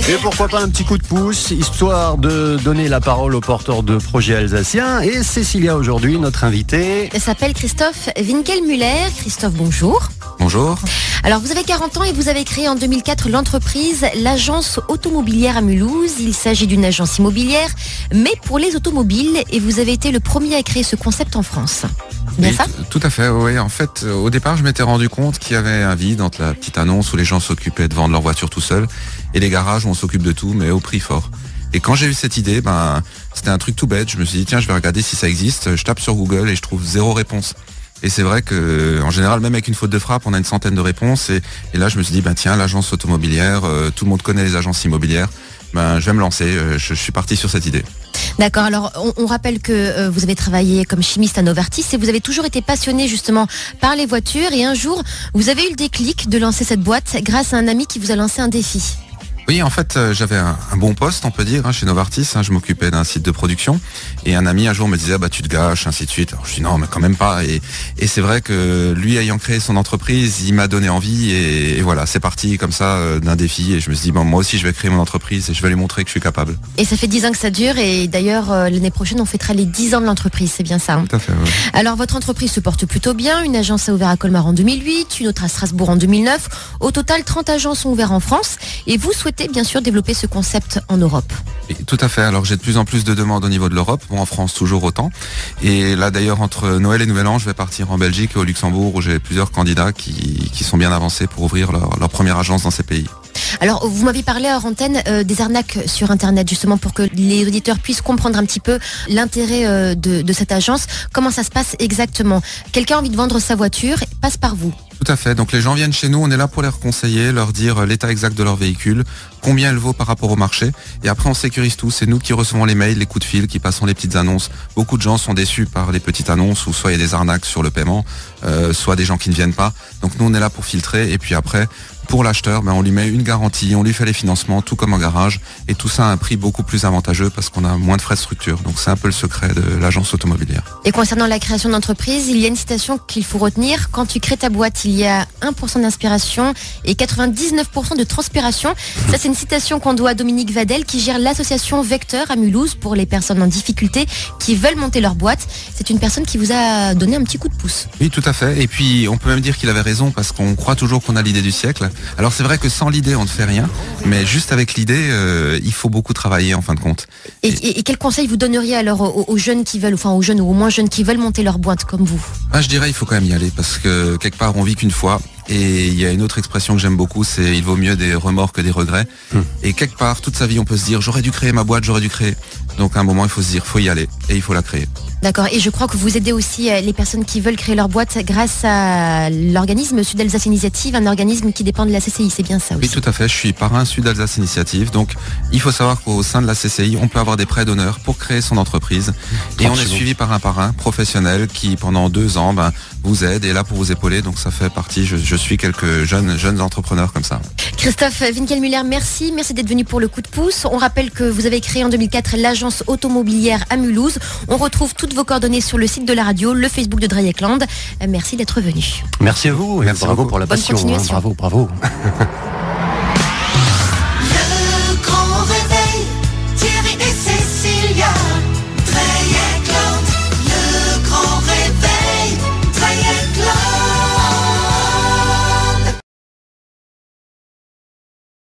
Et pourquoi pas un petit coup de pouce, histoire de donner la parole aux porteurs de projets alsaciens. Et Cécilia, aujourd'hui, notre invitée. Elle s'appelle Christophe Winkelmüller. Christophe, bonjour. Bonjour. Alors, vous avez 40 ans et vous avez créé en 2004 l'entreprise l'Agence Automobilière à Mulhouse. Il s'agit d'une agence immobilière, mais pour les automobiles. Et vous avez été le premier à créer ce concept en France. Bien Oui, ça ? Tout à fait, oui. En fait, au départ, je m'étais rendu compte qu'il y avait un vide entre la petite annonce où les gens s'occupaient de vendre leur voiture tout seuls et les garages où on s'occupe de tout, mais au prix fort. Et quand j'ai eu cette idée, c'était un truc tout bête. Je me suis dit, tiens, je vais regarder si ça existe. Je tape sur Google et je trouve 0 réponse. Et c'est vrai que, en général, même avec une faute de frappe, on a une centaine de réponses. Et là, je me suis dit, tiens, l'agence automobilière, tout le monde connaît les agences immobilières. Je vais me lancer. Je suis parti sur cette idée. D'accord, alors on rappelle que vous avez travaillé comme chimiste à Novartis et vous avez toujours été passionné justement par les voitures et un jour vous avez eu le déclic de lancer cette boîte grâce à un ami qui vous a lancé un défi. Oui, en fait, j'avais un bon poste, on peut dire, chez Novartis. Je m'occupais d'un site de production. Et un ami, un jour, me disait, tu te gâches, ainsi de suite. Alors, je dis, non, mais quand même pas. Et c'est vrai que lui, ayant créé son entreprise, il m'a donné envie. Et voilà, c'est parti comme ça d'un défi. Et je me suis dit, moi aussi, je vais créer mon entreprise et je vais lui montrer que je suis capable. Et ça fait 10 ans que ça dure. Et d'ailleurs, l'année prochaine, on fêtera les 10 ans de l'entreprise. C'est bien ça, hein ? Tout à fait, oui. Alors, votre entreprise se porte plutôt bien. Une agence a ouvert à Colmar en 2008, une autre à Strasbourg en 2009. Au total, 30 agences sont ouvertes en France. Et vous souhaitez bien sûr développer ce concept en Europe. Et tout à fait. Alors j'ai de plus en plus de demandes au niveau de l'Europe. Bon, en France toujours autant. Et là d'ailleurs entre Noël et Nouvel An, je vais partir en Belgique et au Luxembourg où j'ai plusieurs candidats qui sont bien avancés pour ouvrir leur première agence dans ces pays. Alors vous m'avez parlé hors antenne des arnaques sur Internet justement pour que les auditeurs puissent comprendre un petit peu l'intérêt de cette agence. Comment ça se passe exactement ? Quelqu'un a envie de vendre sa voiture, passe par vous. Tout à fait. Donc les gens viennent chez nous, on est là pour les conseiller, leur dire l'état exact de leur véhicule, combien elle vaut par rapport au marché. Et après on sécurise tout. C'est nous qui recevons les mails, les coups de fil, qui passons les petites annonces. Beaucoup de gens sont déçus par les petites annonces où soit il y a des arnaques sur le paiement, soit des gens qui ne viennent pas. Donc nous on est là pour filtrer et puis après pour l'acheteur, on lui met une garantie, on lui fait les financements, tout comme en garage, et tout ça à un prix beaucoup plus avantageux parce qu'on a moins de frais de structure. Donc c'est un peu le secret de l'agence automobilière. Et concernant la création d'entreprise, il y a une citation qu'il faut retenir. Quand tu crées ta boîte, il y a 1% d'inspiration et 99% de transpiration. Ça, c'est une citation qu'on doit à Dominique Vadel qui gère l'association Vecteur à Mulhouse pour les personnes en difficulté qui veulent monter leur boîte. C'est une personne qui vous a donné un petit coup de pouce. Oui, tout à fait. Et puis on peut même dire qu'il avait raison parce qu'on croit toujours qu'on a l'idée du siècle. Alors c'est vrai que sans l'idée on ne fait rien, mais juste avec l'idée il faut beaucoup travailler en fin de compte. Et quel conseil vous donneriez alors aux jeunes qui veulent, enfin aux jeunes ou aux moins jeunes qui veulent monter leur boîte comme vous ? Je dirais il faut quand même y aller parce que quelque part on vit qu'une fois. Et il y a une autre expression que j'aime beaucoup, c'est il vaut mieux des remords que des regrets. Et quelque part, toute sa vie, on peut se dire j'aurais dû créer ma boîte, j'aurais dû créer. Donc à un moment, il faut se dire faut y aller et il faut la créer. D'accord. Et je crois que vous aidez aussi les personnes qui veulent créer leur boîte grâce à l'organisme Sud Alsace Initiative, un organisme qui dépend de la CCI, c'est bien ça aussi ? Oui, tout à fait. Je suis parrain Sud Alsace Initiative. Donc il faut savoir qu'au sein de la CCI, on peut avoir des prêts d'honneur pour créer son entreprise. Et on est suivi par un parrain professionnel qui pendant 2 ans vous aide et est là pour vous épauler. Donc ça fait partie, je suis quelques jeunes entrepreneurs comme ça. Christophe Winkelmüller, merci d'être venu pour le coup de pouce. On rappelle que vous avez créé en 2004 l'agence automobilière à Mulhouse. On retrouve toutes vos coordonnées sur le site de la radio, le Facebook de Dreieckland. Merci d'être venu. Merci à vous et bravo beaucoup pour la Bonne passion. continuation. Bravo.